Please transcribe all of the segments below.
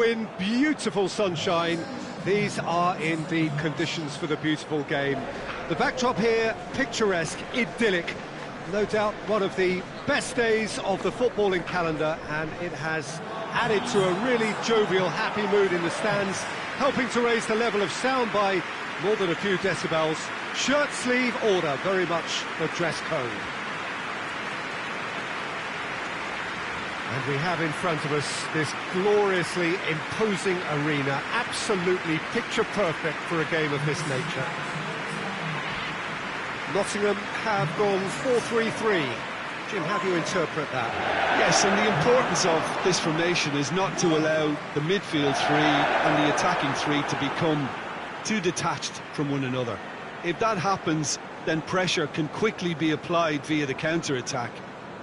In beautiful sunshine, these are indeed conditions for the beautiful game. The backdrop here, picturesque, idyllic. No doubt one of the best days of the footballing calendar, and it has added to a really jovial, happy mood in the stands, helping to raise the level of sound by more than a few decibels. Shirt sleeve order, very much the dress code. And we have in front of us this gloriously imposing arena, absolutely picture perfect for a game of this nature. Nottingham have gone 4-3-3. Jim, how do you interpret that? Yes, and the importance of this formation is not to allow the midfield three and the attacking three to become too detached from one another. If that happens, then pressure can quickly be applied via the counter-attack,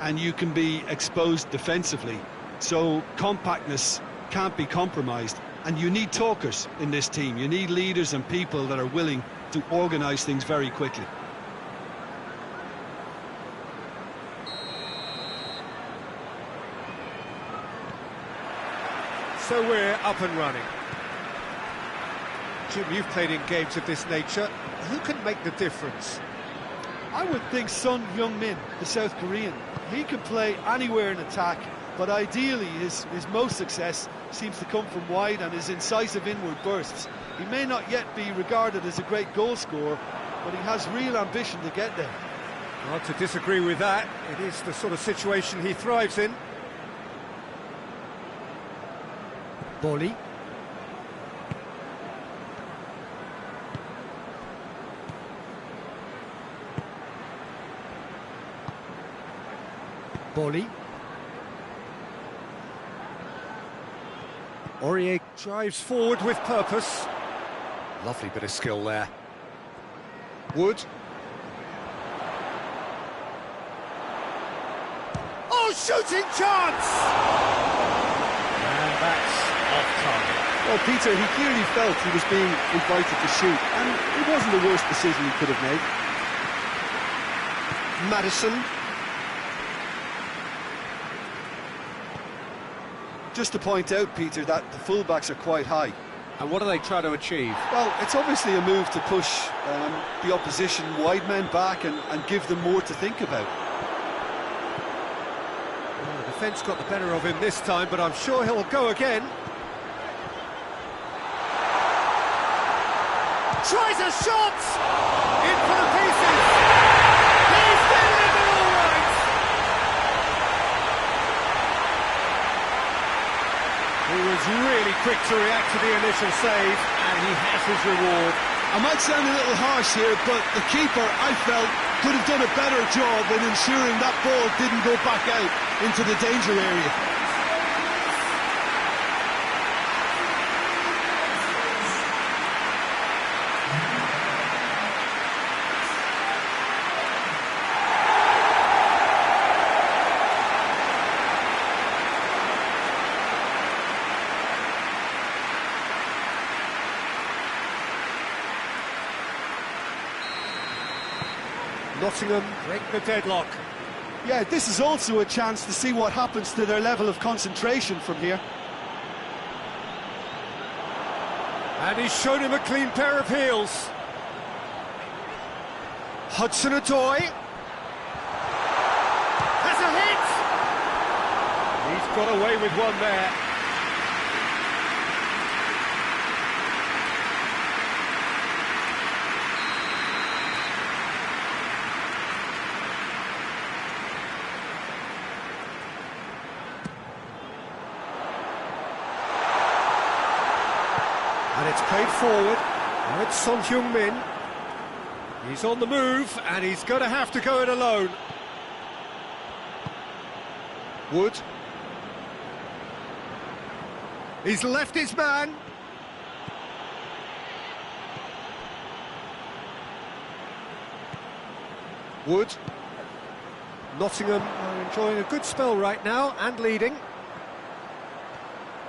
and you can be exposed defensively. So compactness can't be compromised, and you need talkers in this team. You need leaders and people that are willing to organise things very quickly. So we're up and running. Jim, you've played in games of this nature. Who can make the difference? I would think Son Heung-min, the South Korean. He can play anywhere in attack, but ideally his most success seems to come from wide and his incisive inward bursts. He may not yet be regarded as a great goal scorer, but he has real ambition to get there. Hard to disagree with that. It is the sort of situation he thrives in. Bolly. Bolly. Aurier drives forward with purpose. Lovely bit of skill there. Wood. Oh, shooting chance! And that's off target. Well, Peter, he clearly felt he was being invited to shoot, and it wasn't the worst decision he could have made. Madison. Just to point out, Peter, that the fullbacks are quite high. And what do they try to achieve? Well, it's obviously a move to push the opposition wide men back and give them more to think about. Well, the defence got the better of him this time, but I'm sure he'll go again. Tries a shot! In for the pieces! He's delivered all right! He was really quick to react to the initial save, and he has his reward. I might sound a little harsh here, but the keeper, I felt, could have done a better job in ensuring that ball didn't go back out into the danger area. Nottingham break the deadlock. Yeah, this is also a chance to see what happens to their level of concentration from here. And he's shown him a clean pair of heels. Hudson-Odoi has a hit. He's got away with one there. And it's played forward. Now it's Son Heung-min. He's on the move, and he's going to have to go it alone. Wood. He's left his man. Wood. Nottingham are enjoying a good spell right now, and leading.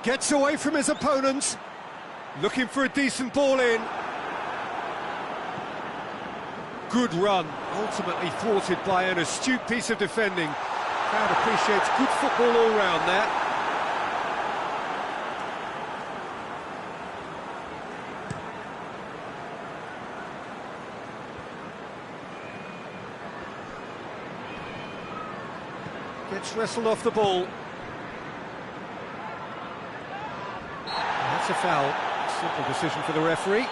Gets away from his opponent. Looking for a decent ball in. Good run, ultimately thwarted by an astute piece of defending. Crowd appreciates good football all round there. Gets wrestled off the ball. That's a foul. Simple decision for the referee.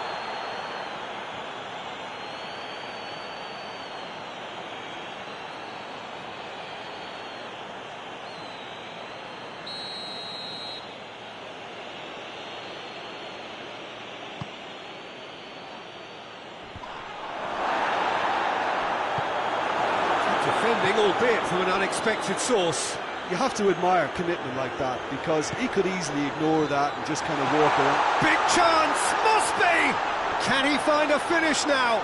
Defending, albeit from an unexpected source. You have to admire commitment like that, because he could easily ignore that and just kind of walk around. Big chance, must be! Can he find a finish now?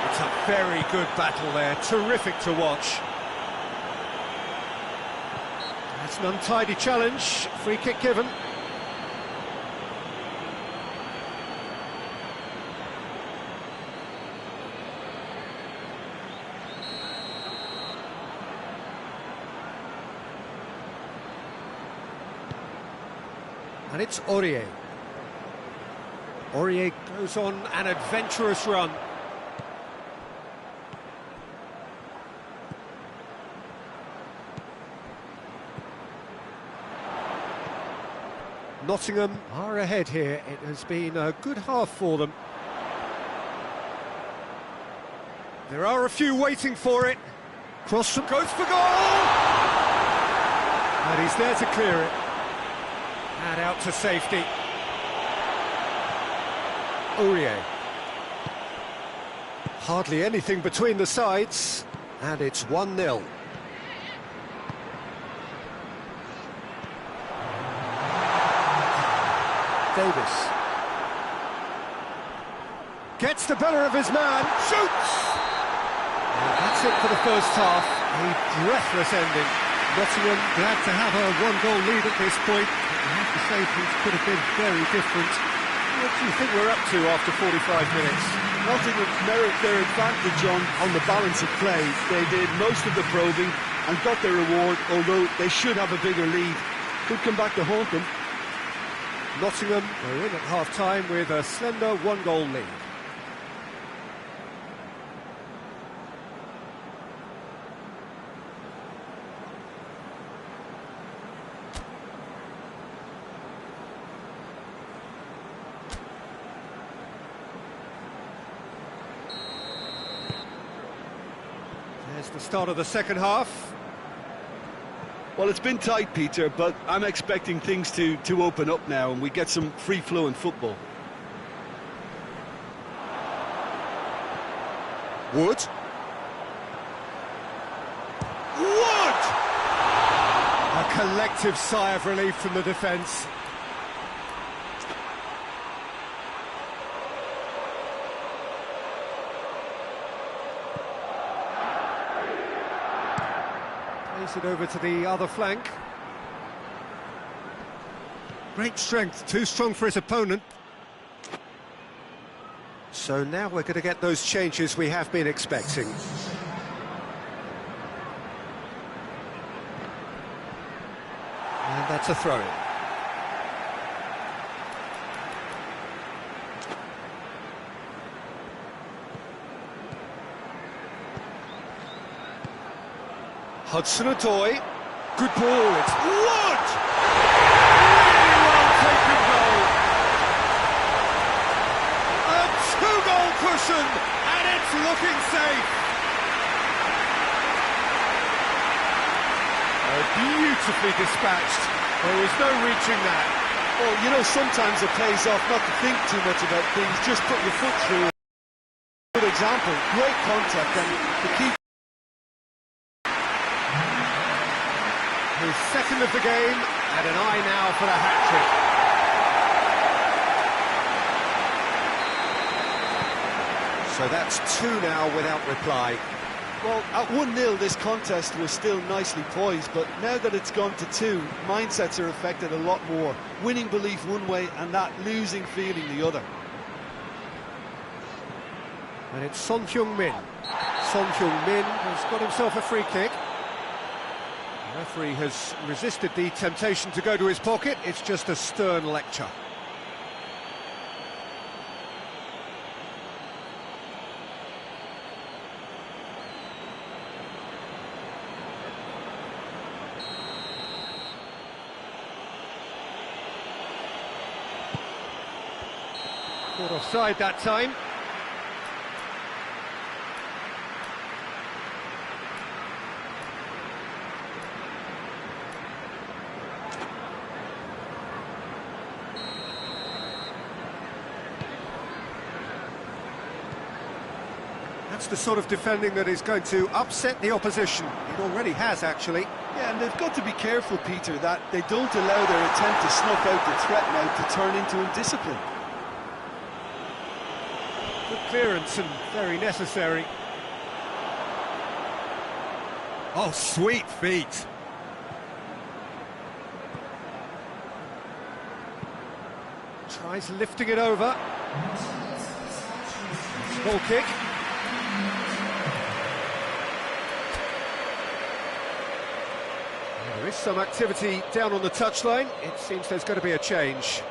It's a very good battle there, terrific to watch. That's an untidy challenge, free kick given. And it's Aurier. Aurier goes on an adventurous run. Nottingham are ahead here. It has been a good half for them. There are a few waiting for it. Cross from goes for goal! And he's there to clear it. And out to safety. Aurier. Hardly anything between the sides, and it's 1-0. Davis. Gets the better of his man, shoots! And that's it for the first half, a breathless ending. Nottingham glad to have a one-goal lead at this point. I have to say things could have been very different. What do you think we're up to after 45 minutes? Nottingham merit their advantage on the balance of play. They did most of the probing and got their reward, although they should have a bigger lead. Could come back to haunt them. Nottingham are in at half-time with a slender one-goal lead. There's the start of the second half. Well, it's been tight, Peter, but I'm expecting things to open up now and we get some free-flowing football. Wood. Wood! A collective sigh of relief from the defence. Plays it over to the other flank. Great strength, too strong for his opponent. So now we're going to get those changes we have been expecting. And that's a throw-in. Hudson-Odoi, good ball, it's Wood! Really well taken goal. A two-goal cushion, and it's looking safe. Beautifully dispatched, there was no reaching that. Well, you know, sometimes it pays off not to think too much about things, just put your foot through. Good example, great contact, and the keeper. His second of the game, and an eye now for the hat-trick. So that's two now without reply. Well, at 1-0 this contest was still nicely poised, but now that it's gone to two, mindsets are affected a lot more. Winning belief one way and that losing feeling the other. And it's Son Heung-min. Son Heung-min has got himself a free kick. The referee has resisted the temptation to go to his pocket. It's just a stern lecture. Caught offside that time. That's the sort of defending that is going to upset the opposition. It already has, actually. Yeah, and they've got to be careful, Peter, that they don't allow their attempt to snuff out the threat now to turn into indiscipline. Good clearance and very necessary. Oh, sweet feet. Tries lifting it over. Goal kick. There is some activity down on the touchline. It seems there's going to be a change.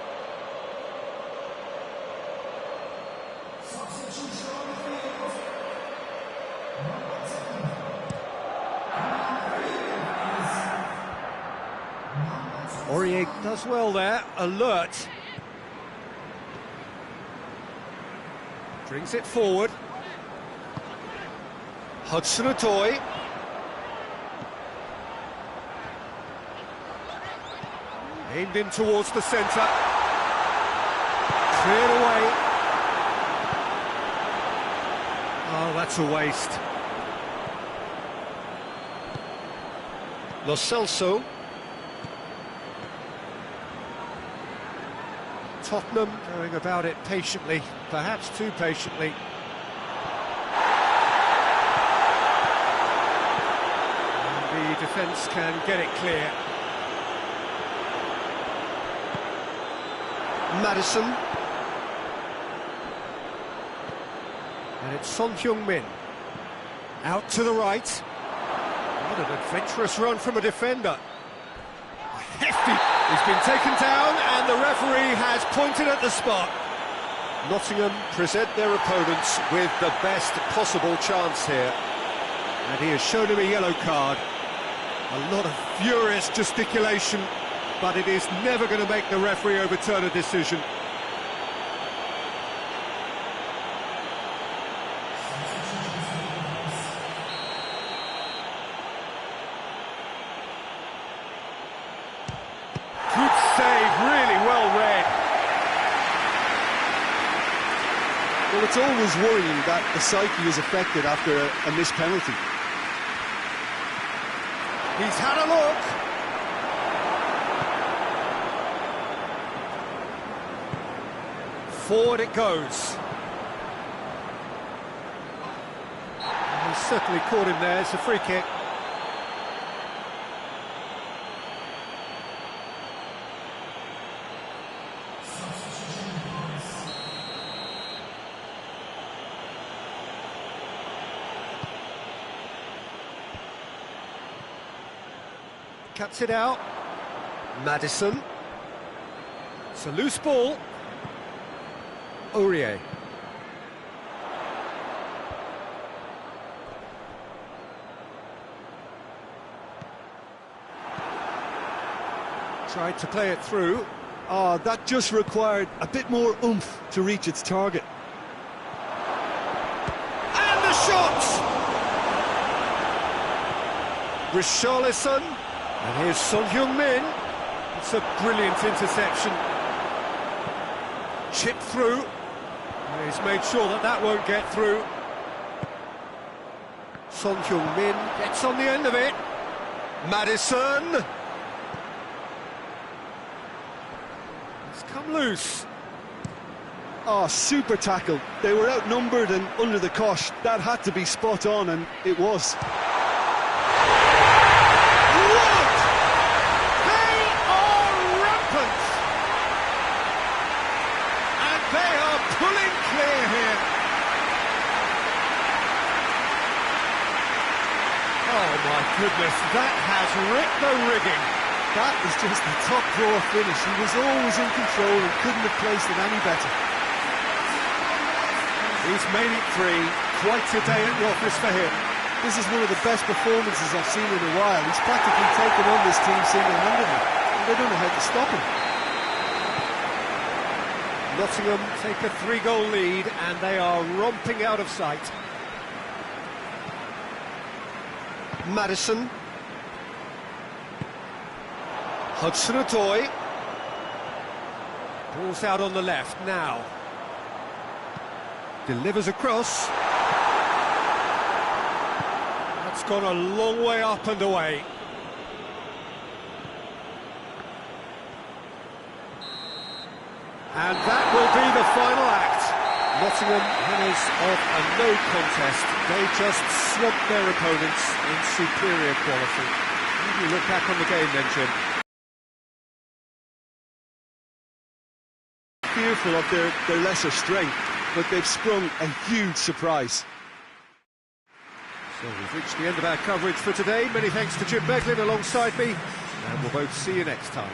Aurier does well there, alert. Brings it forward. Hudson-Odoi. Aimed in towards the centre. Cleared away. Oh, that's a waste. Lo Celso. Tottenham going about it patiently, perhaps too patiently. And the defence can get it clear. Madison. And it's Son Heung-min. Out to the right. What an adventurous run from a defender. Hefty. He's been taken down and the referee has pointed at the spot. Nottingham present their opponents with the best possible chance here. And he has shown him a yellow card. A lot of furious gesticulation, but it is never going to make the referee overturn a decision. Good save, really well read. Well, it's always worrying that the psyche is affected after a missed penalty. He's had a look. Forward it goes. He's certainly caught him there. It's a free kick. Cuts it out. Madison. It's a loose ball. Aurier. Tried to play it through. Oh, that just required a bit more oomph to reach its target. And the shot! Richarlison. And here's Son Heung-min. It's a brilliant interception. Chip through. He's made sure that that won't get through. Son Heung-min gets on the end of it. Madison. It's come loose. Oh, super tackle. They were outnumbered and under the cosh. That had to be spot on, and it was. Pulling clear here. Oh my goodness, that has ripped the rigging. That is just the top drawer finish. He was always in control and couldn't have placed it any better. He's made it three. Quite a day at the office for him. This is one of the best performances I've seen in a while. He's practically taken on this team single-handedly, and they don't know how to stop him. Nottingham take a 3-goal lead and they are romping out of sight. Maddison. Hudson-Odoi. Ball's out on the left now. Delivers across. That's gone a long way up and away. And that will be the final act. Nottingham, winners of a no contest. They just swamped their opponents in superior quality. How do you look back on the game then, Jim? Fearful of their lesser strength, but they've sprung a huge surprise. So we've reached the end of our coverage for today. Many thanks to Jim Beglin alongside me, and we'll both see you next time.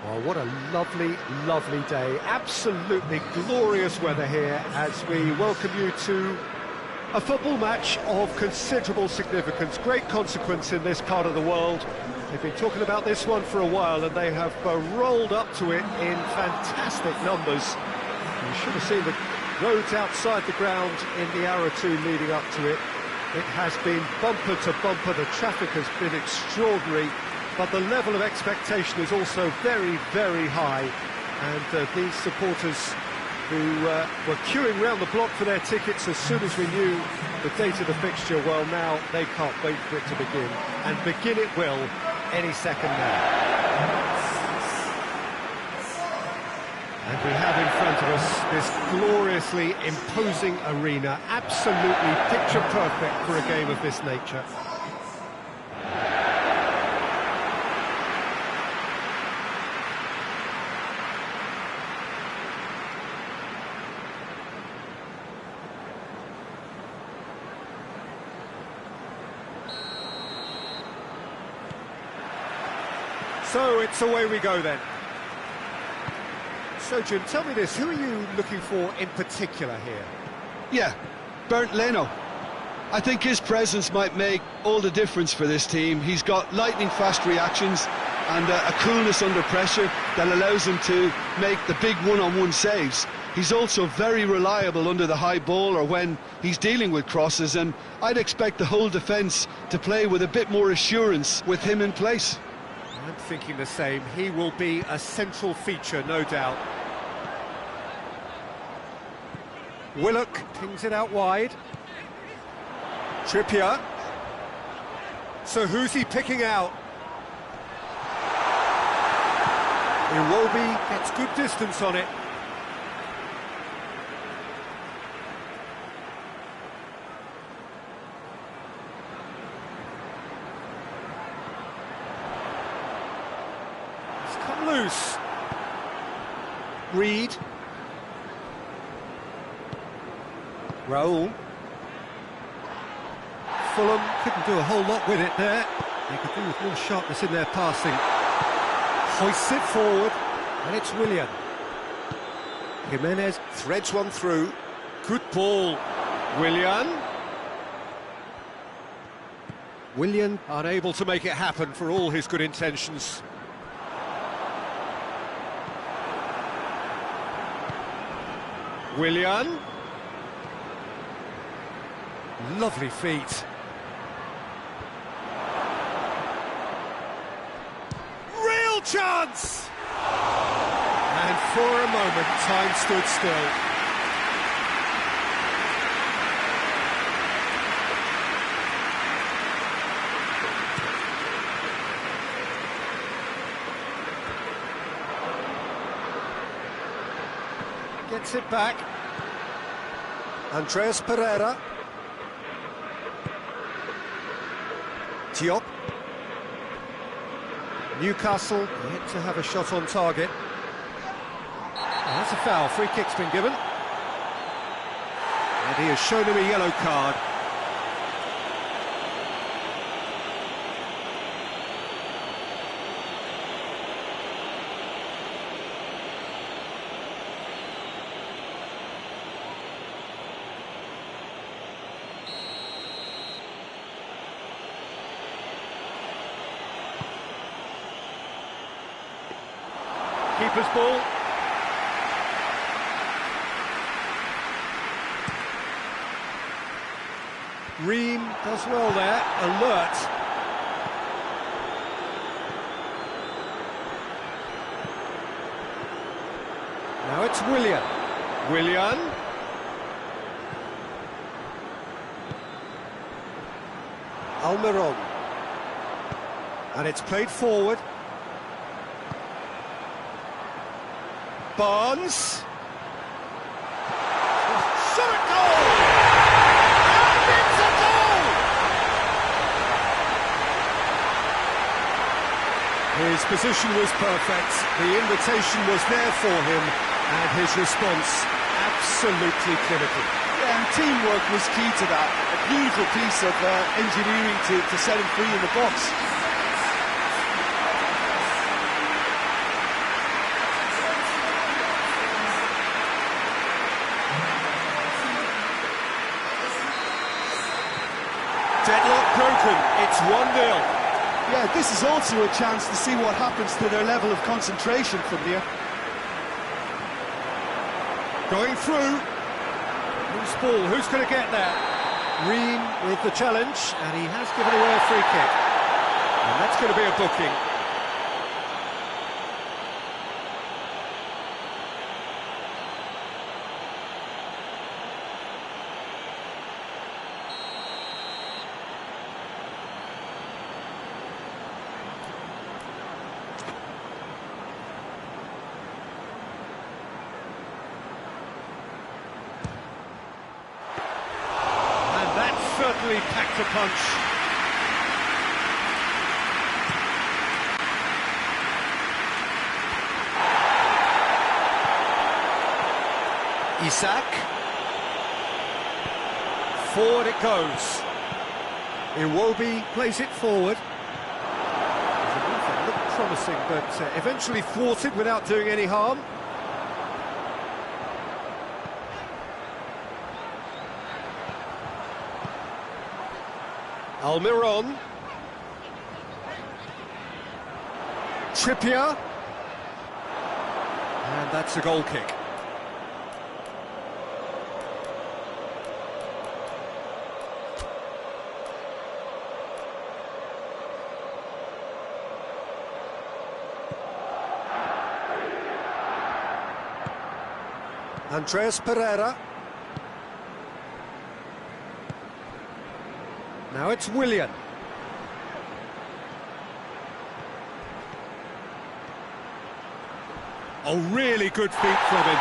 Well, what a lovely, lovely day. Absolutely glorious weather here as we welcome you to a football match of considerable significance, great consequence in this part of the world. They've been talking about this one for a while and they have rolled up to it in fantastic numbers. You should have seen the roads outside the ground in the hour or two leading up to it. It has been bumper to bumper, the traffic has been extraordinary. But the level of expectation is also very, very high. And these supporters who were queuing round the block for their tickets as soon as we knew the date of the fixture, well, now they can't wait for it to begin. And begin it will any second now. And we have in front of us this gloriously imposing arena, absolutely picture perfect for a game of this nature. So it's away we go then. So Jim, tell me this, who are you looking for in particular here? Yeah, Bernd Leno. I think his presence might make all the difference for this team. He's got lightning-fast reactions and a coolness under pressure that allows him to make the big one-on-one saves. He's also very reliable under the high ball or when he's dealing with crosses, and I'd expect the whole defence to play with a bit more assurance with him in place. I'm thinking the same. He will be a central feature, no doubt. Willock pings it out wide. Trippier. So who's he picking out? Iwobi gets good distance on it. Loose. Reed. Raul. Fulham couldn't do a whole lot with it there. They could do with more sharpness in their passing. Hoists it forward, and it's Willian. Jimenez threads one through. Good ball. Willian unable to make it happen for all his good intentions. Willian. Lovely feet. Real chance! And for a moment, time stood still. Gets it back. Andreas Pereira. Diop. Newcastle yet to have a shot on target. Oh, that's a foul. Free kick's been given. And he has shown him a yellow card. Keeper's ball. Ream does well there, alert. Now it's Willian. Willian. Almiron. And it's played forward. Barnes. Shot at goal! And it's a goal! His position was perfect, the invitation was there for him, and his response absolutely clinical. Yeah, and teamwork was key to that. A beautiful piece of engineering to set him free in the box. Deadlock broken, it's 1-0. Yeah, this is also a chance to see what happens to their level of concentration from here. Going through. Who's ball? Who's going to get there? Ream with the challenge, and he has given away a free kick. And that's going to be a booking. Certainly packed a punch. Isak. Forward it goes. Iwobi plays it forward. It looked promising, but eventually thwarted without doing any harm. Almiron. Trippier. And that's a goal kick. Andreas Pereira. Now it's Willian. Oh, really good feet from him.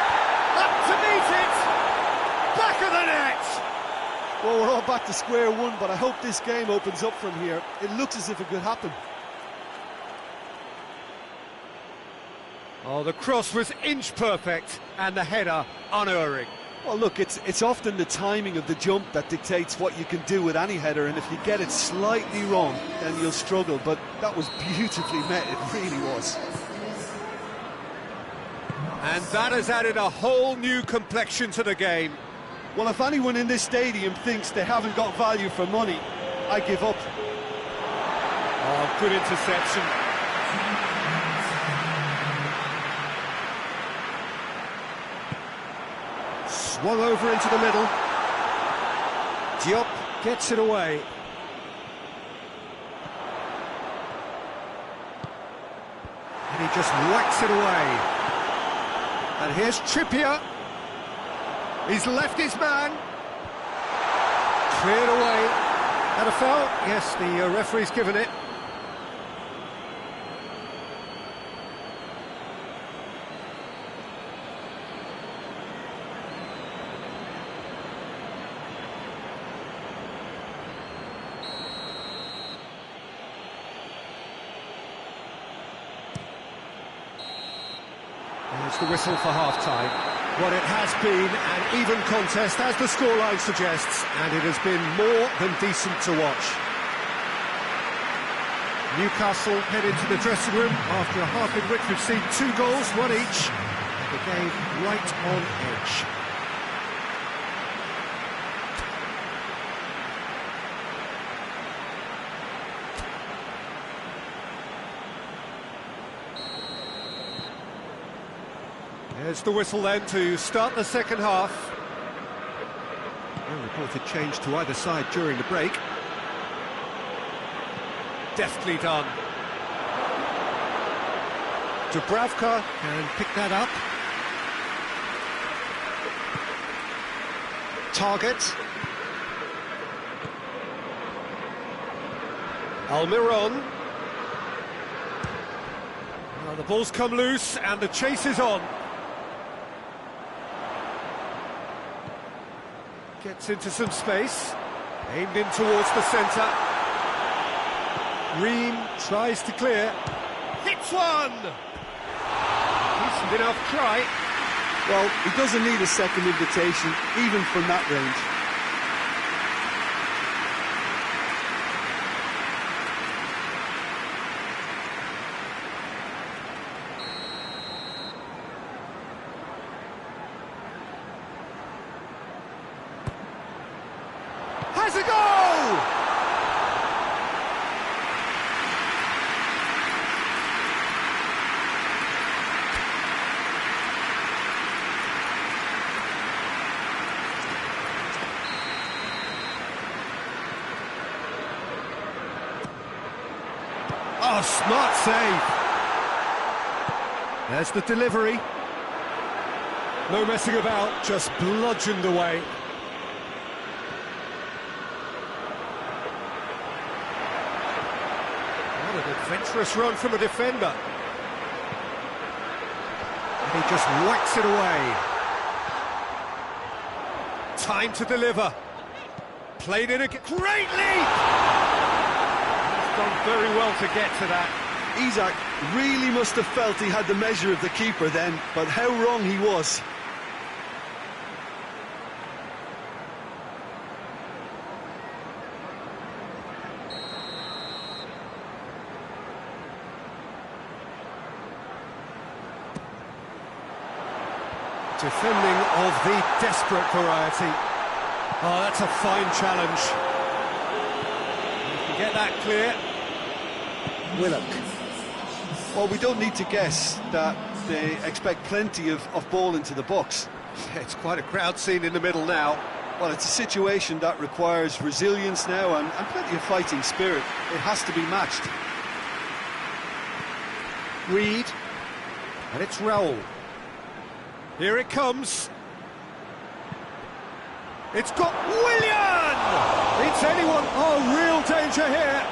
Up to meet it! Back of the net! Well, we're all back to square one, but I hope this game opens up from here. It looks as if it could happen. Oh, the cross was inch perfect, and the header unerring. Well, look, it's often the timing of the jump that dictates what you can do with any header, and if you get it slightly wrong, then you'll struggle. But that was beautifully met, it really was. And that has added a whole new complexion to the game. Well, if anyone in this stadium thinks they haven't got value for money, I give up. Oh, good interception. Swung over into the middle. Diop gets it away. And he just whacks it away. And here's Trippier. He's left his man. Cleared away. And a foul? Yes, the referee's given it. There's the whistle for half-time. What it has been an even contest, as the scoreline suggests, and it has been more than decent to watch. Newcastle head into the dressing room after a half in which we've seen 2 goals, 1 each. The game right on edge. There's the whistle then to start the second half. No reported change to either side during the break. Deftly done. Dubravka can pick that up. Target. Almiron. Well, the ball's come loose and the chase is on. Gets into some space, aimed in towards the centre. Ream tries to clear, hits one! Decent enough try. Well, he doesn't need a second invitation, even from that range. Has a goal! Oh, smart save. There's the delivery. No messing about, just bludgeoned away. What an adventurous run from a defender. And he just whacks it away. Time to deliver. Played it again. Great leap! He's done very well to get to that. Isak really must have felt he had the measure of the keeper then, but how wrong he was. Defending of the desperate variety. Oh, that's a fine challenge. You can get that clear. Willock. Well, we don't need to guess that they expect plenty of ball into the box. It's quite a crowd scene in the middle now. Well, it's a situation that requires resilience now and plenty of fighting spirit. It has to be matched. Reed. And it's Raul. Here it comes. It's got Willian! It's anyone. Oh, real danger here.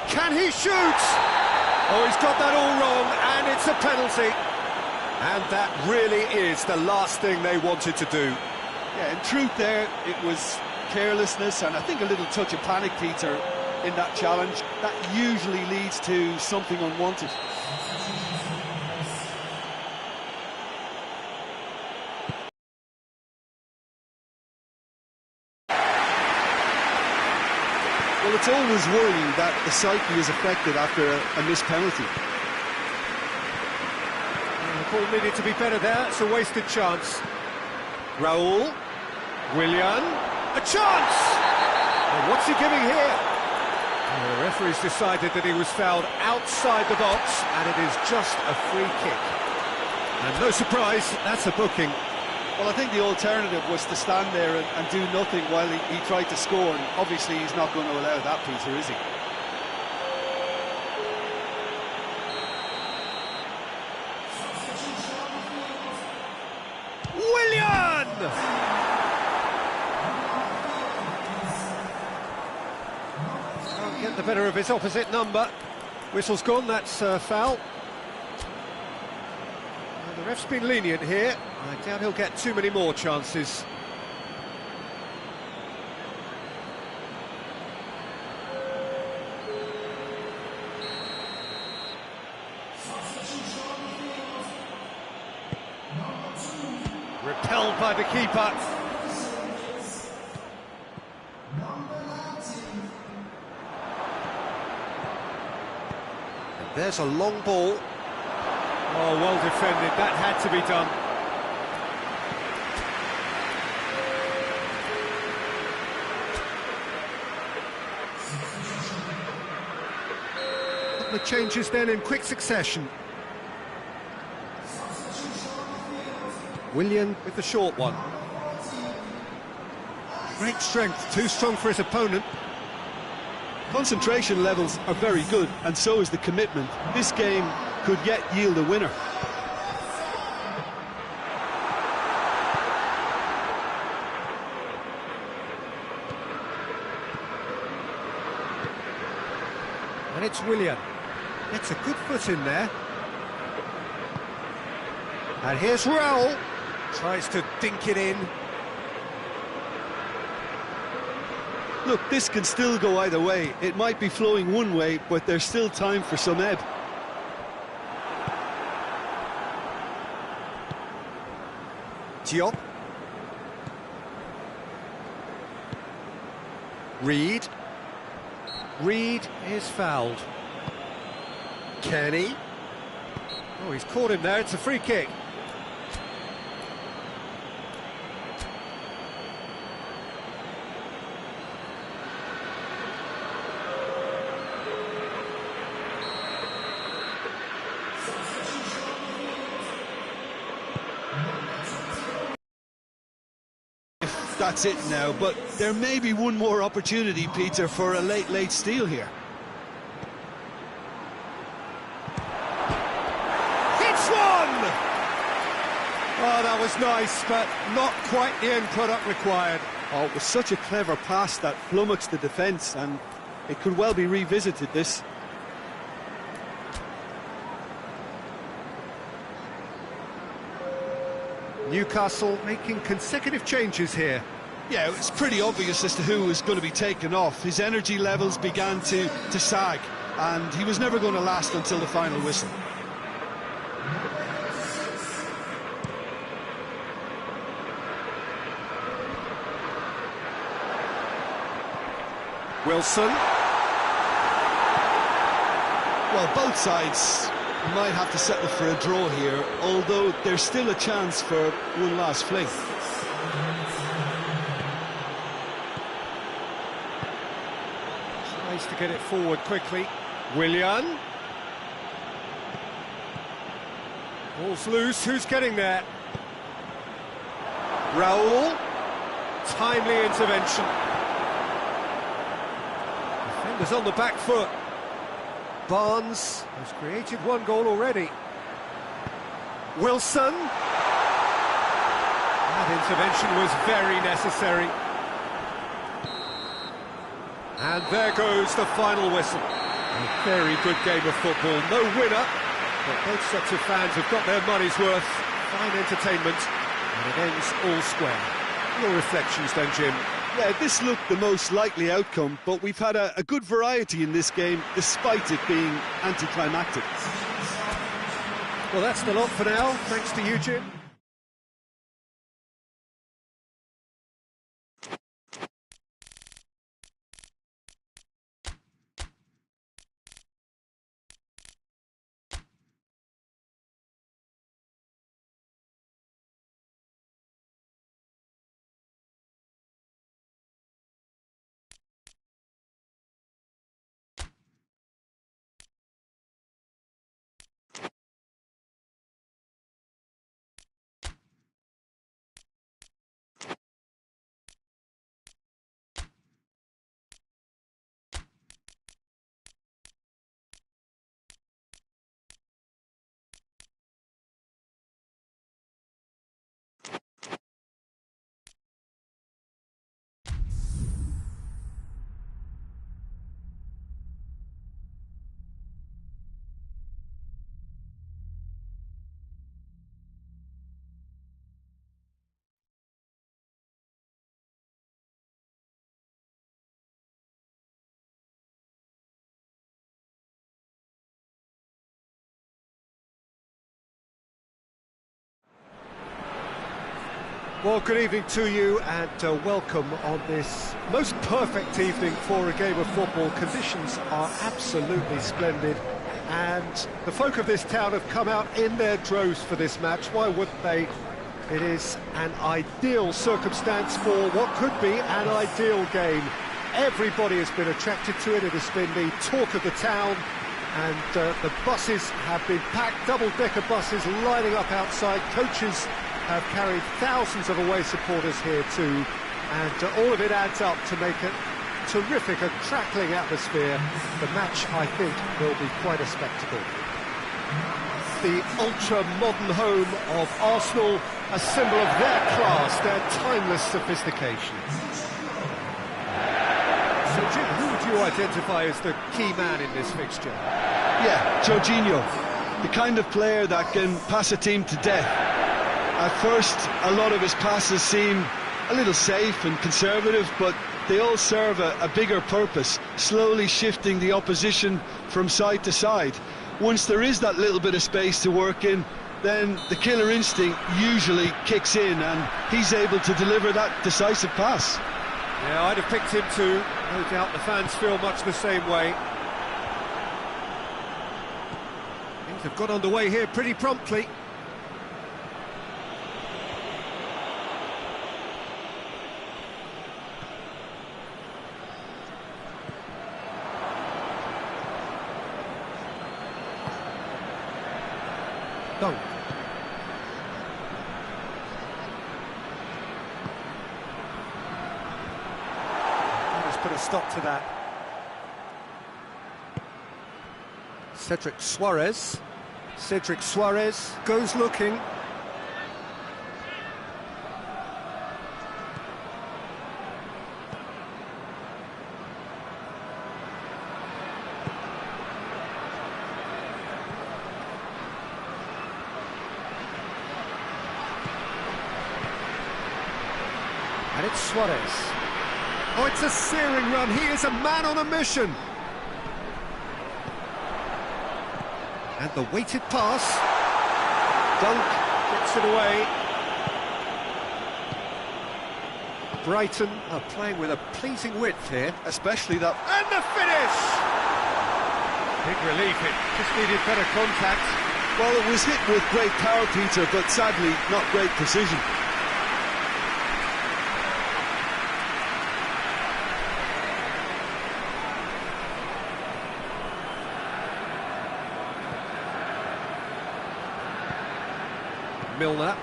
Can he shoot? Oh, he's got that all wrong, and it's a penalty. And that really is the last thing they wanted to do. Yeah, in truth there, it was carelessness and I think a little touch of panic, Peter, in that challenge. That usually leads to something unwanted. Well, it's always worrying that the psyche is affected after a missed penalty. The ball needed to be better there, it's a wasted chance. Raul, Willian, a chance! Well, what's he giving here? Well, the referee's decided that he was fouled outside the box, and it is just a free kick. And no surprise, that's a booking. Well, I think the alternative was to stand there and do nothing while he tried to score, and obviously he's not going to allow that, Peter, is he? Willian! Can't get the better of his opposite number. Whistle's gone, that's foul. The ref's been lenient here. I doubt he'll get too many more chances. Repelled by the keeper. And there's a long ball. Oh, well defended, that had to be done. The changes then in quick succession. Willian with the short one. Great strength, too strong for his opponent. Concentration levels are very good, and so is the commitment. This game could yet yield a winner. And it's Willian. Gets a good foot in there. And here's Raul. Tries to dink it in. Look, this can still go either way. It might be flowing one way, but there's still time for some ebb. Diop. Reed. Reed is fouled. Kenny. Oh, he's caught him there, it's a free kick. That's it now, but there may be one more opportunity, Peter, for a late steal here. It's one! Oh, that was nice, but not quite the end product required. Oh, it was such a clever pass that flummoxed the defence, and it could well be revisited, this. Newcastle making consecutive changes here. Yeah, it's pretty obvious as to who was going to be taken off. His energy levels began to sag, and he was never going to last until the final whistle. Wilson. Well, both sides might have to settle for a draw here, although there's still a chance for one last fling. Tries to get it forward quickly. Willian. Ball's loose, who's getting there? Raul. Timely intervention. Defenders on the back foot. Barnes has created one goal already. Wilson. That intervention was very necessary. And there goes the final whistle. A very good game of football. No winner, but both sets of fans have got their money's worth. Fine entertainment, and it ends all square. Your reflections then, Jim? Yeah, this looked the most likely outcome, but we've had a good variety in this game, despite it being anticlimactic. Well, that's the lot for now. Thanks to you, Jim. Well, good evening to you and welcome on this most perfect evening for a game of football. Conditions are absolutely splendid and the folk of this town have come out in their droves for this match. Why wouldn't they? It is an ideal circumstance for what could be an ideal game. Everybody has been attracted to it. It has been the talk of the town, and the buses have been packed, double-decker buses lining up outside. Coaches have carried thousands of away supporters here too, and all of it adds up to make a terrific, a crackling atmosphere. The match, I think, will be quite a spectacle. The ultra-modern home of Arsenal, a symbol of their class, their timeless sophistication. So, Jim, who would you identify as the key man in this fixture? Yeah, Jorginho, the kind of player that can pass a team to death. At first, a lot of his passes seem a little safe and conservative, but they all serve a bigger purpose, slowly shifting the opposition from side to side. Once there is that little bit of space to work in, then the killer instinct usually kicks in and he's able to deliver that decisive pass. Yeah, I'd have picked him too. No doubt the fans feel much the same way. Things have got underway here pretty promptly. Dunk. Let's put a stop to that. Cedric Suarez goes looking. And it's Suarez. Oh, it's a searing run. He is a man on a mission. And the weighted pass. Dunk gets it away. Brighton are playing with a pleasing width here. Especially that... And the finish! Big relief, it just needed better contact. Well, it was hit with great power, Peter, but sadly not great precision. Milner.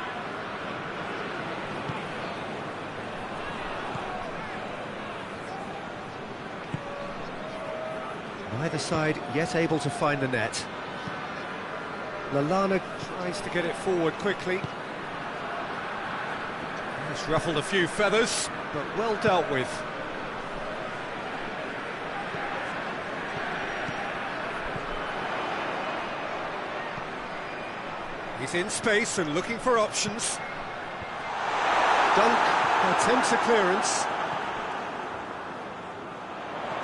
Neither side yet able to find the net. Lallana tries to get it forward quickly. It's ruffled a few feathers, but well dealt with. He's in space and looking for options. Dunk attempts a clearance.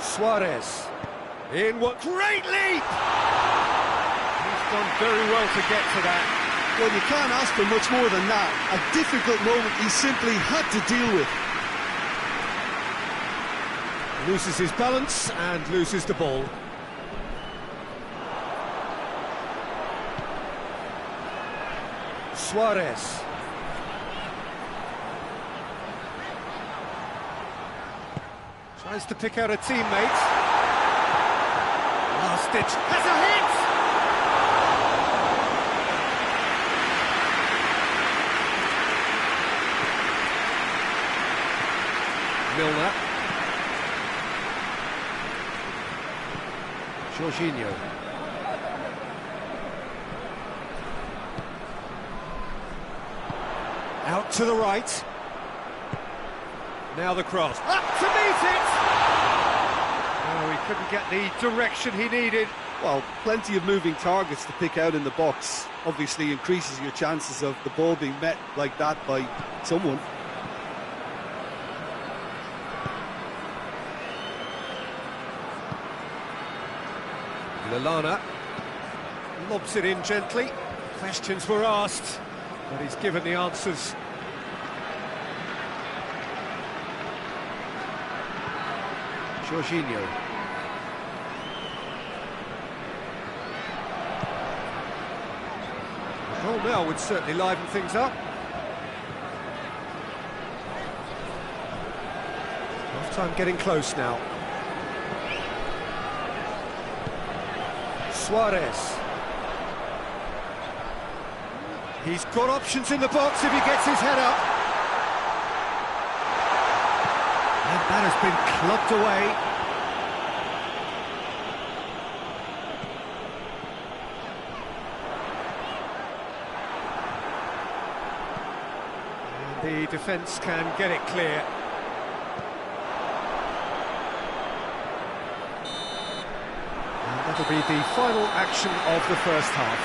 Suarez. In what great leap! He's done very well to get to that. Well, you can't ask for much more than that. A difficult moment he simply had to deal with. Loses his balance and loses the ball. Suarez. Tries to pick out a teammate. Last ditch. Has a hit! Milner. Jorginho. Out to the right. Now the cross. Up to meet it! Oh, he couldn't get the direction he needed. Well, plenty of moving targets to pick out in the box. Obviously increases your chances of the ball being met like that by someone. Lallana lobs it in gently. Questions were asked, but he's given the answers. Jorginho. A goal now would certainly liven things up. Half-time getting close now. Suarez. He's got options in the box if he gets his head up. And that has been clubbed away. And the defence can get it clear. And that'll be the final action of the first half.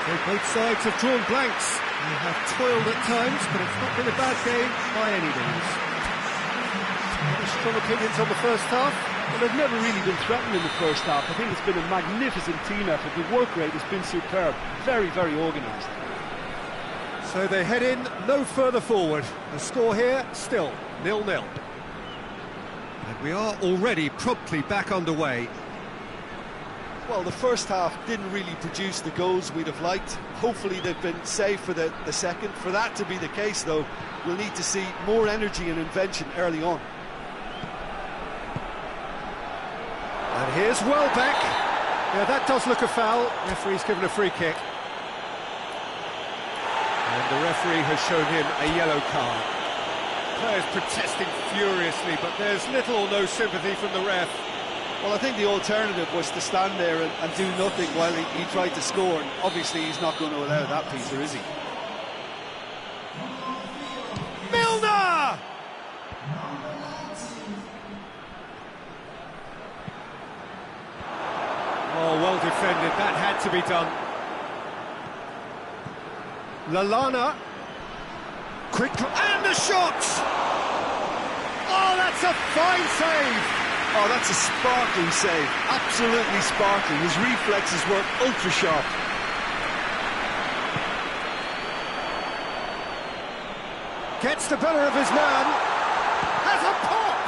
So both sides have drawn blanks. They have toiled at times, but it's not been a bad game by any means. Any strong opinions on the first half? Well, they've never really been threatened in the first half. I think it's been a magnificent team effort. The work rate has been superb. Very, very organised. So they head in no further forward. The score here, still 0-0. And we are already promptly back underway. Well, the first half didn't really produce the goals we'd have liked. Hopefully they've been saved for the second. For that to be the case, though, we'll need to see more energy and invention early on. And here's Welbeck. Yeah, that does look a foul. Referee's given a free kick. And the referee has shown him a yellow card. Players protesting furiously, but there's little or no sympathy from the ref. Well, I think the alternative was to stand there and do nothing while he tried to score, and obviously he's not going to allow that, Peter, is he? Milner! Oh, well defended, that had to be done. Lallana. Quick, and the shot! Oh, that's a fine save! Oh, that's a sparkling save, absolutely sparkling. His reflexes were ultra sharp. Gets the better of his man, has a pop!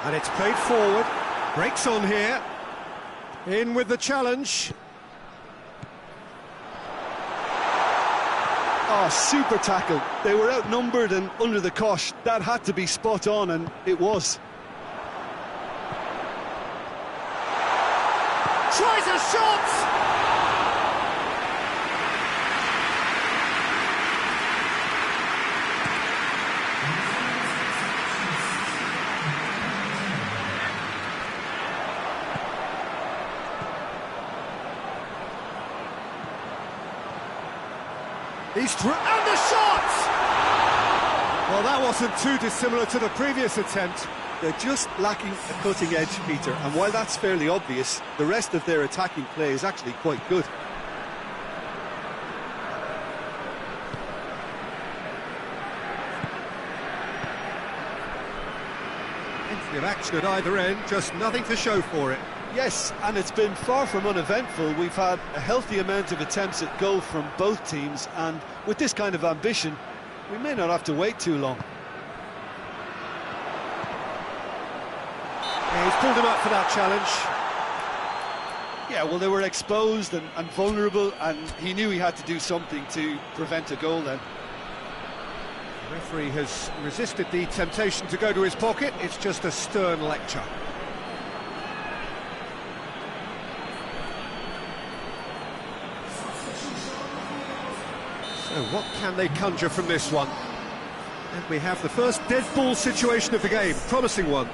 And it's played forward, breaks on here, in with the challenge. Oh, super tackle. They were outnumbered and under the cosh. That had to be spot on, and it was. Tries a shot! He's through, and the shot! Well, that wasn't too dissimilar to the previous attempt. They're just lacking a cutting edge, Peter, and while that's fairly obvious, the rest of their attacking play is actually quite good. Plenty of action at either end, just nothing to show for it. Yes, and it's been far from uneventful. We've had a healthy amount of attempts at goal from both teams, and with this kind of ambition, we may not have to wait too long. He's pulled him up for that challenge. Yeah, well, they were exposed and vulnerable, and he knew he had to do something to prevent a goal then. The referee has resisted the temptation to go to his pocket. It's just a stern lecture. So what can they conjure from this one? And we have the first dead ball situation of the game, promising one.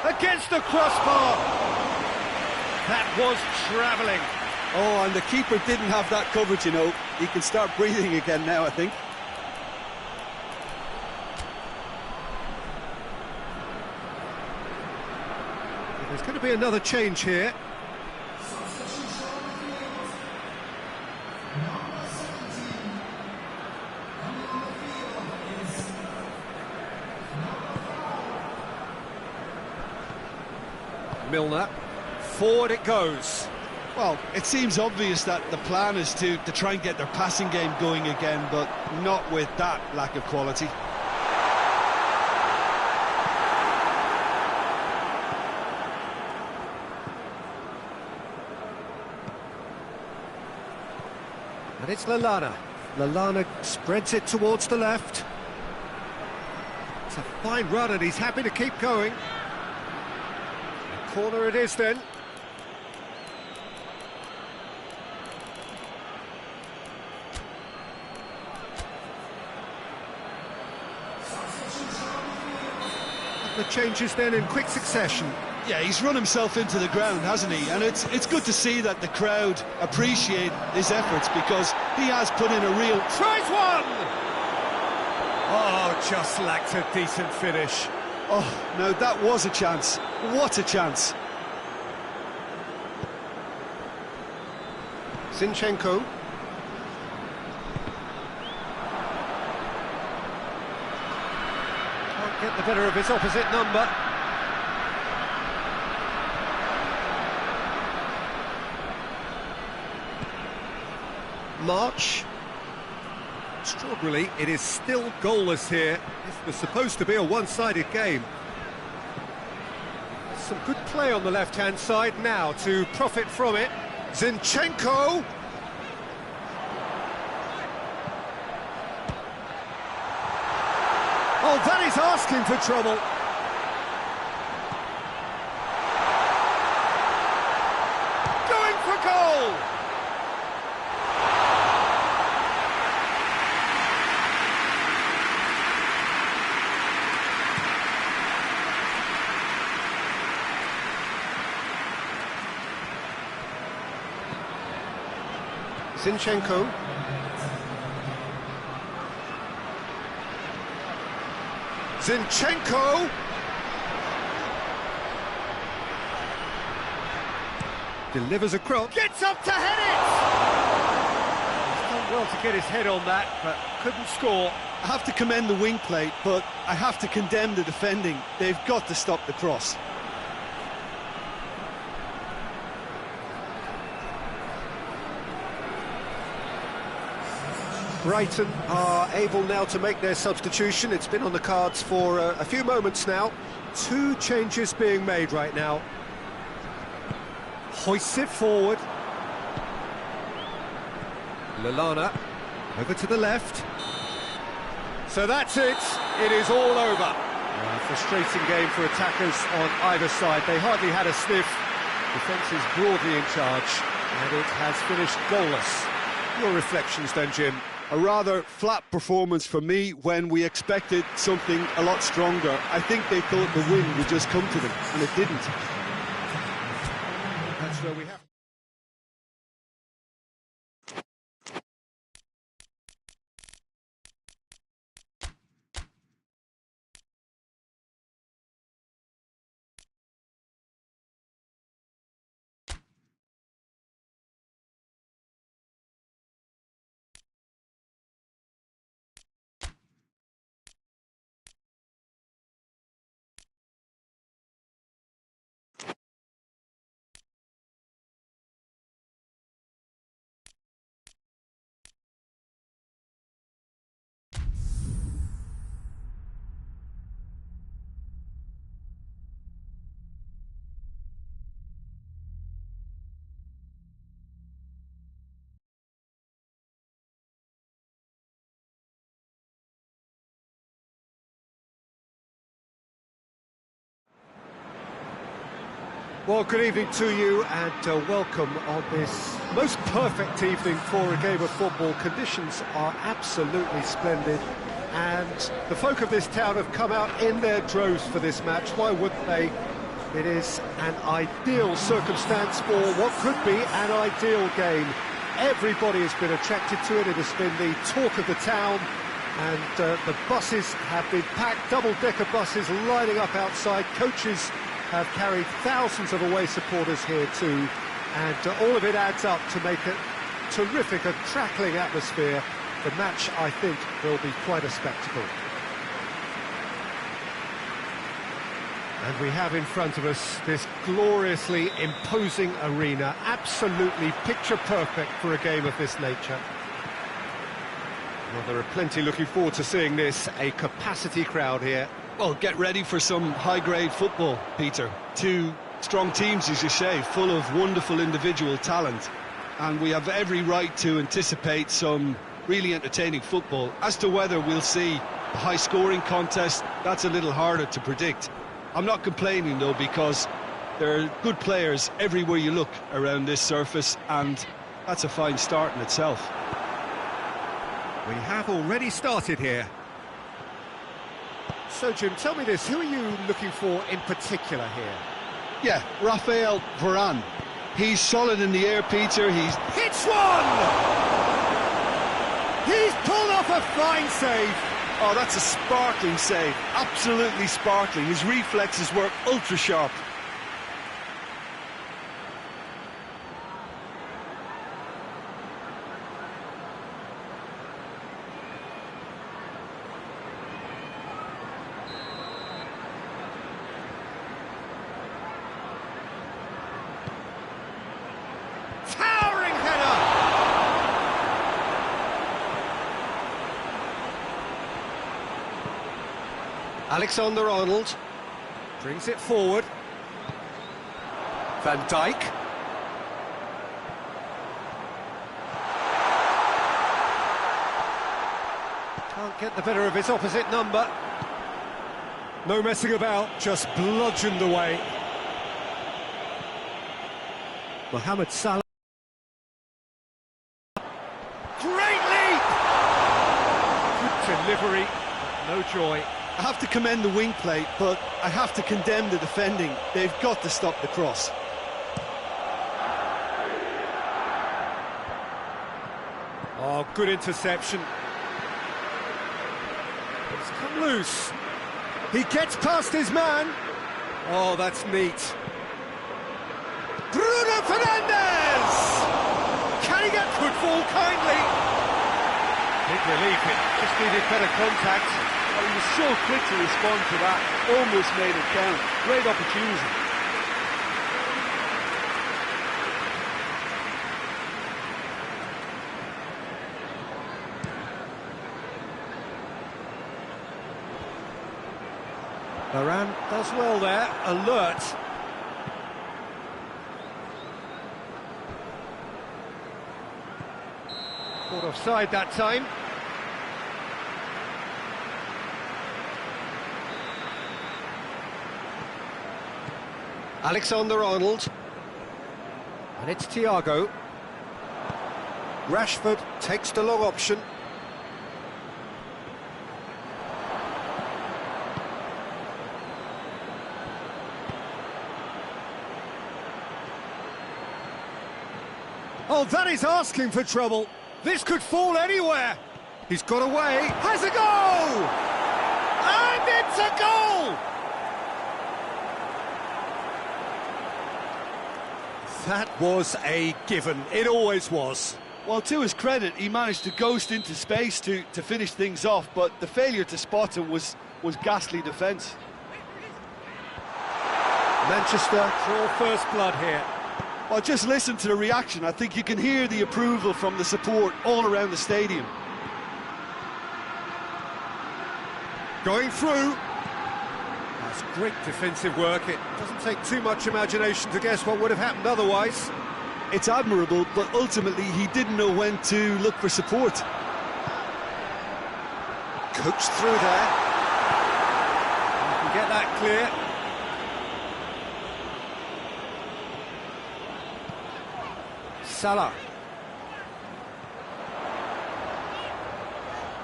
Against the crossbar! That was travelling. Oh, and the keeper didn't have that coverage, you know. He can start breathing again now, I think. There's going to be another change here. Milner, forward it goes. Well, it seems obvious that the plan is to try and get their passing game going again, but not with that lack of quality. And it's Lallana. Lallana spreads it towards the left. It's a fine run and he's happy to keep going. Corner it is then. The changes then in quick succession. Yeah, he's run himself into the ground, hasn't he? And it's good to see that the crowd appreciate his efforts, because he has put in a real... Tries one! Oh, just lacked a decent finish. Oh, no, that was a chance. What a chance. Zinchenko. Can't get the better of his opposite number. March. Extraordinarily, it is still goalless here. This was supposed to be a one-sided game. Some good play on the left-hand side now to profit from it. Zinchenko! Oh, that is asking for trouble. Going for goal! Zinchenko. Zinchenko! Delivers across. Gets up to head it! He's done well to get his head on that, but couldn't score. I have to commend the wing play, but I have to condemn the defending. They've got to stop the cross. Brighton are able now to make their substitution. It's been on the cards for a few moments now. Two changes being made right now. Hoists it forward. Lallana over to the left. So that's it. It is all over. A frustrating game for attackers on either side. They hardly had a sniff. Defence is broadly in charge, and it has finished goalless. Your reflections then, Jim? A rather flat performance for me when we expected something a lot stronger. I think they thought the win would just come to them, and it didn't. That's where we have... Well, good evening to you, and welcome on this most perfect evening for a game of football. Conditions are absolutely splendid, and the folk of this town have come out in their droves for this match. Why wouldn't they? It is an ideal circumstance for what could be an ideal game. Everybody has been attracted to it. It has been the talk of the town, and the buses have been packed, double-decker buses lining up outside. Coaches have carried thousands of away supporters here too, and all of it adds up to make it terrific, a crackling atmosphere. The match, I think, will be quite a spectacle. And we have in front of us this gloriously imposing arena, absolutely picture perfect for a game of this nature. Well, there are plenty looking forward to seeing this, a capacity crowd here. Well, get ready for some high-grade football, Peter. Two strong teams, as you say, full of wonderful individual talent. And we have every right to anticipate some really entertaining football. As to whether we'll see a high-scoring contest, that's a little harder to predict. I'm not complaining, though, because there are good players everywhere you look around this surface, and that's a fine start in itself. We have already started here. So, Jim, tell me this, who are you looking for in particular here? Yeah, Raphael Varane. He's solid in the air, Peter. He's hits one! He's pulled off a fine save. Oh, that's a sparkling save. Absolutely sparkling. His reflexes were ultra sharp. Towering header! Alexander-Arnold brings it forward. Van Dijk. Can't get the better of his opposite number. No messing about, just bludgeoned away. Mohamed Salah. Great leap! Good delivery, no joy. I have to commend the wing play, but I have to condemn the defending. They've got to stop the cross. Oh, good interception. It's come loose. He gets past his man. Oh, that's neat. Bruno Fernandes! Can he get football kindly? Big relief, it just needed better contact. Well, he was so quick to respond to that, almost made it count. Great opportunity. Varane does well there, alert. Caught offside that time. Alexander-Arnold. And it's Thiago. Rashford takes the long option. Oh, that is asking for trouble. This could fall anywhere. He's got away. Has a goal! And it's a goal! That was a given. It always was. Well, to his credit, he managed to ghost into space to finish things off, but the failure to spot him was ghastly defence. Manchester draw first blood here. Well, just listen to the reaction. I think you can hear the approval from the support all around the stadium. Going through. That's great defensive work. It doesn't take too much imagination to guess what would have happened otherwise. It's admirable, but ultimately he didn't know when to look for support. Coached through there. You can get that clear. Salah.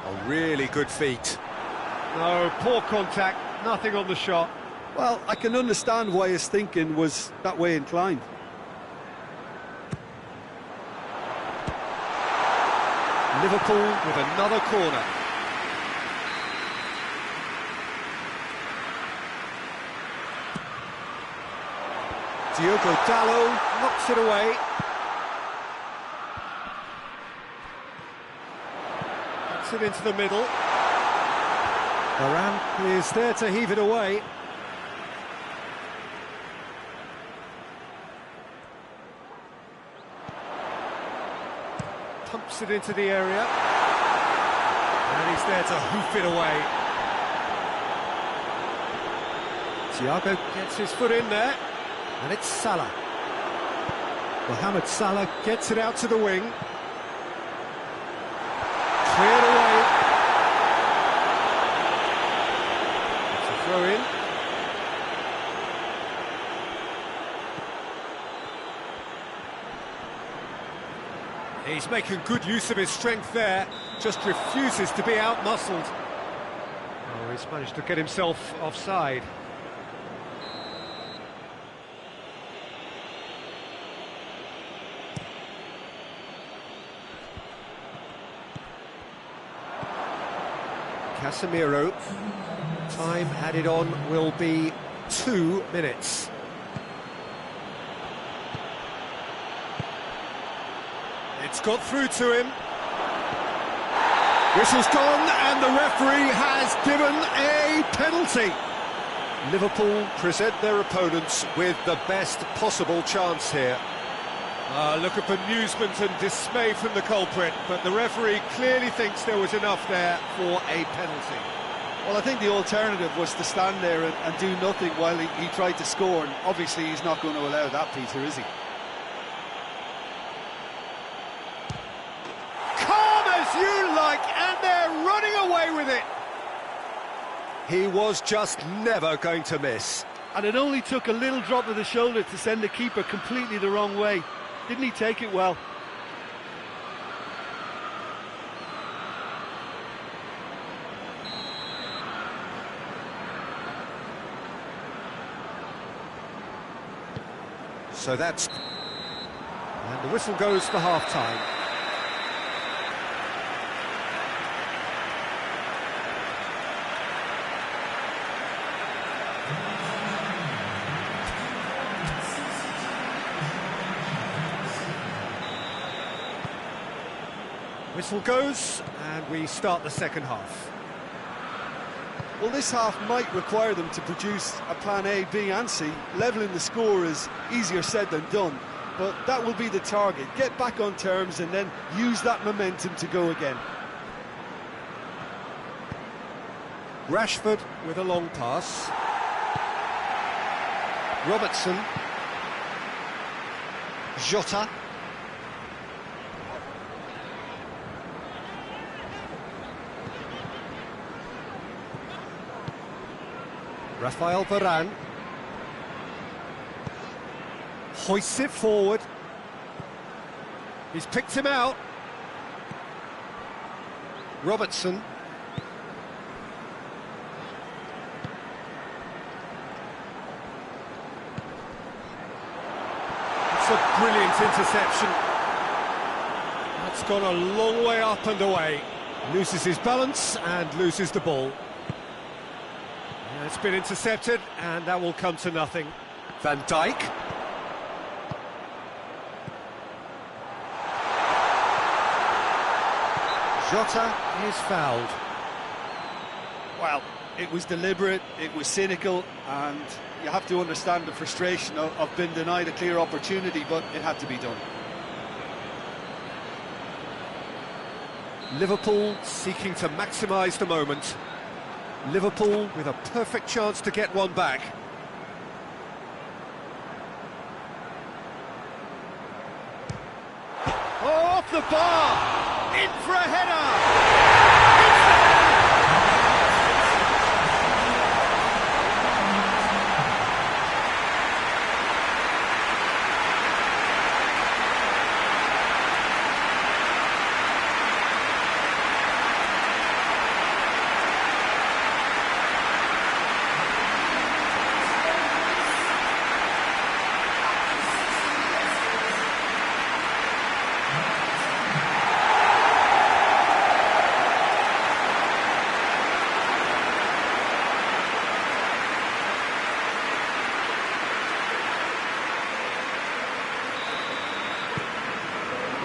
A really good feat. No, poor contact, nothing on the shot. Well, I can understand why his thinking was that way inclined. Liverpool with another corner. Diogo Dalot knocks it away. Gets it into the middle. Varane is there to heave it away. pumps it into the area. And he's there to hoof it away. Thiago gets his foot in there, and it's Salah. Mohamed Salah gets it out to the wing. Cleared away. It's a throw in. He's making good use of his strength there, just refuses to be out-muscled. Oh, he's managed to get himself offside. Casemiro, time added on will be 2 minutes. It's got through to him. Whistle's gone and the referee has given a penalty. Liverpool present their opponents with the best possible chance here. Look at bemusement and dismay from the culprit, but the referee clearly thinks there was enough there for a penalty. Well, I think the alternative was to stand there and do nothing while he tried to score, and obviously he's not going to allow that, Peter, is he? Calm as you like, and they're running away with it. He was just never going to miss. And it only took a little drop of the shoulder to send the keeper completely the wrong way. Didn't he take it well? So that's... And the whistle goes for half-time. Whistle goes, and we start the second half. Well, this half might require them to produce a plan A, B and C. Levelling the score is easier said than done, but that will be the target. Get back on terms and then use that momentum to go again. Rashford with a long pass. Robertson. Jota. Rafael Varane hoists it forward. He's picked him out. Robertson. It's a brilliant interception. That's gone a long way up and away. Loses his balance and loses the ball. It's been intercepted, and that will come to nothing. Van Dijk. Jota is fouled. Well, it was deliberate, it was cynical, and you have to understand the frustration of being denied a clear opportunity, but it had to be done. Liverpool seeking to maximise the moment. Liverpool with a perfect chance to get one back. Oh, off the bar! In for a header!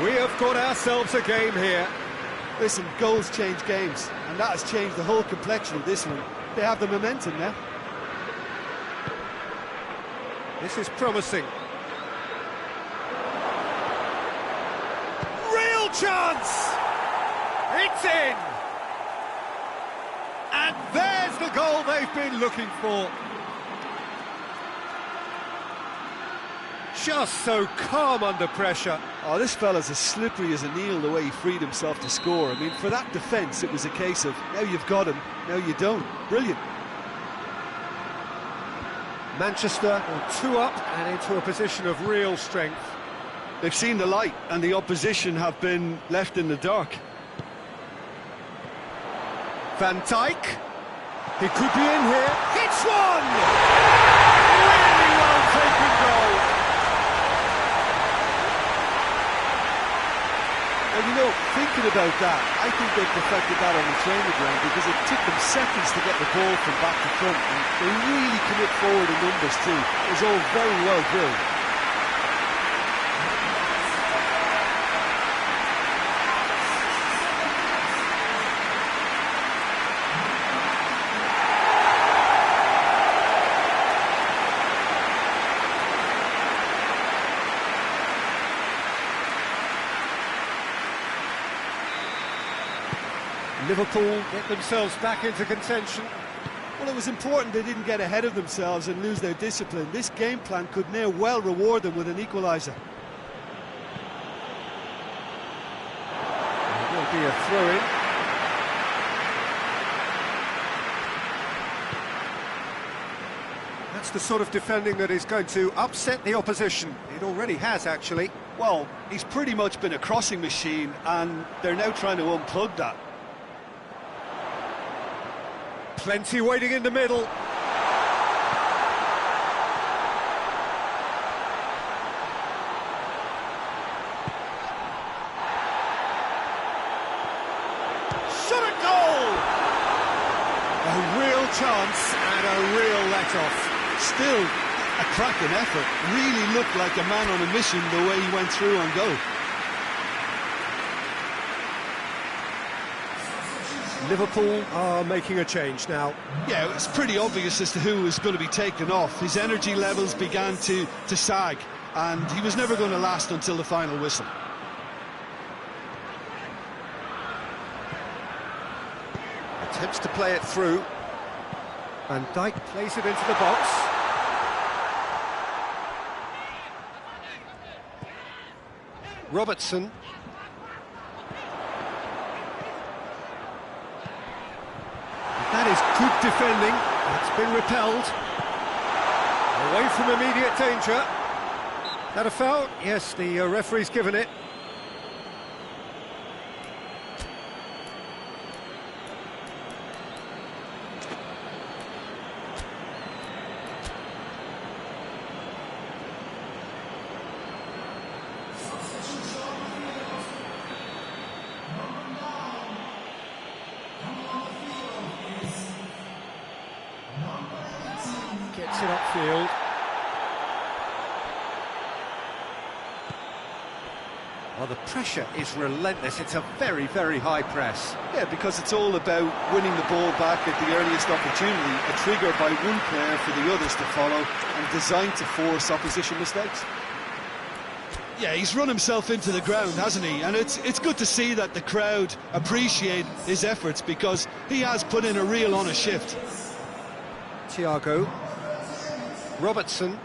We have got ourselves a game here. Listen, goals change games, and that has changed the whole complexion of this one. They have the momentum now. This is promising. Real chance! It's in! And there's the goal they've been looking for. Just so calm under pressure. Oh, this fella's as slippery as an eel the way he freed himself to score. I mean, for that defence, it was a case of, now you've got him, now you don't. Brilliant. Manchester are 2 up and into a position of real strength. They've seen the light and the opposition have been left in the dark. Van Dijk, he could be in here. Hits one! Really well taken goal. And you know, thinking about that, I think they perfected that on the training ground because it took them seconds to get the ball from back to front, and they really commit forward in numbers too. It was all very well drilled. Liverpool get themselves back into contention. Well, it was important they didn't get ahead of themselves and lose their discipline. This game plan could now well reward them with an equaliser. There will be a throw-in. That's the sort of defending that is going to upset the opposition. It already has, actually. Well, he's pretty much been a crossing machine, and they're now trying to unplug that. Plenty waiting in the middle. Shot at goal! A real chance and a real let-off. Still a cracking effort. Really looked like a man on a mission the way he went through on goal. Liverpool are making a change now. Yeah, it's pretty obvious as to who was going to be taken off. His energy levels began to sag, and he was never going to last until the final whistle. Attempts to play it through. Van Dijk plays it into the box. Robertson. That is good defending. It's been repelled. Away from immediate danger. That a foul? Yes, the referee's given it. Gets it upfield. Well, the pressure is relentless. It's a very, very high press. Yeah, because it's all about winning the ball back at the earliest opportunity, a trigger by one player for the others to follow, and designed to force opposition mistakes. Yeah, he's run himself into the ground, hasn't he? And it's good to see that the crowd appreciate his efforts, because he has put in a real honest shift. Thiago. Robertson.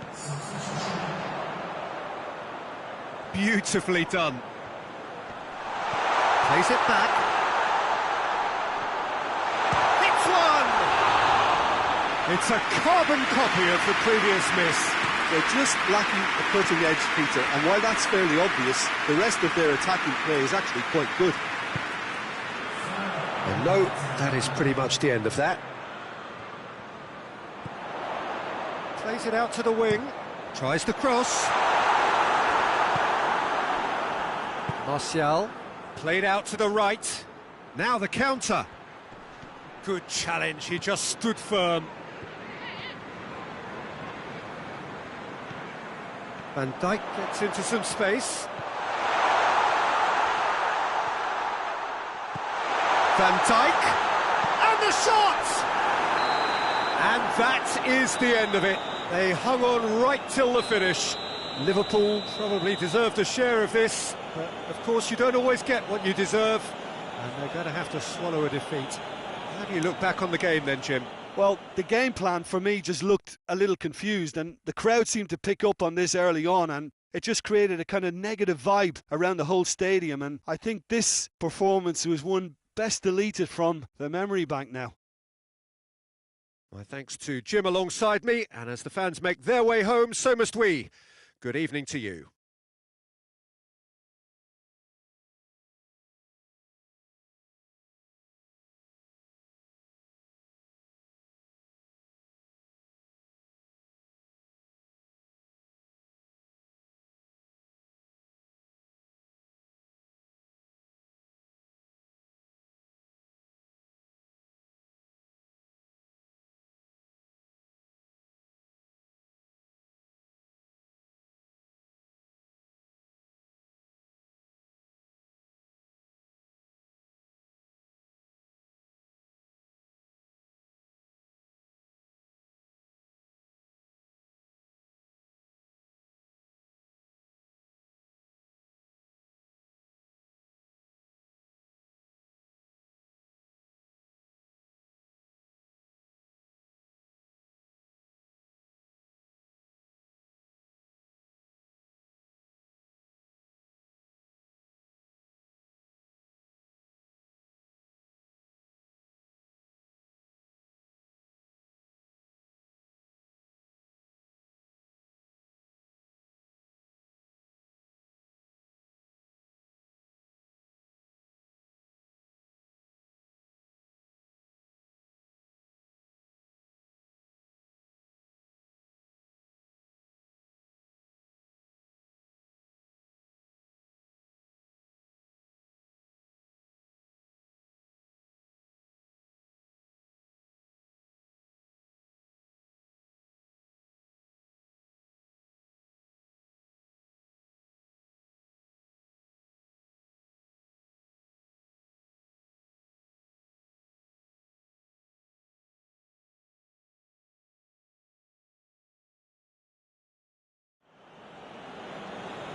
Beautifully done. Plays it back. It's one! It's a carbon copy of the previous miss. They're just lacking a cutting edge, Peter, and while that's fairly obvious, the rest of their attacking play is actually quite good. And no, that is pretty much the end of that. Plays it out to the wing. Tries the cross. Martial, played out to the right. Now the counter. Good challenge, he just stood firm. Van Dijk gets into some space. Van Dijk, and the shot! And that is the end of it. They hung on right till the finish. Liverpool probably deserved a share of this, but of course you don't always get what you deserve, and they're going to have to swallow a defeat. How do you look back on the game then, Jim? Well, the game plan for me just looked a little confused, and the crowd seemed to pick up on this early on, and it just created a kind of negative vibe around the whole stadium, and I think this performance was one best deleted from the memory bank now. My thanks to Jim alongside me, and as the fans make their way home, so must we. Good evening to you.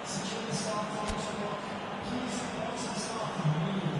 Secure the staff, please report to the staff room.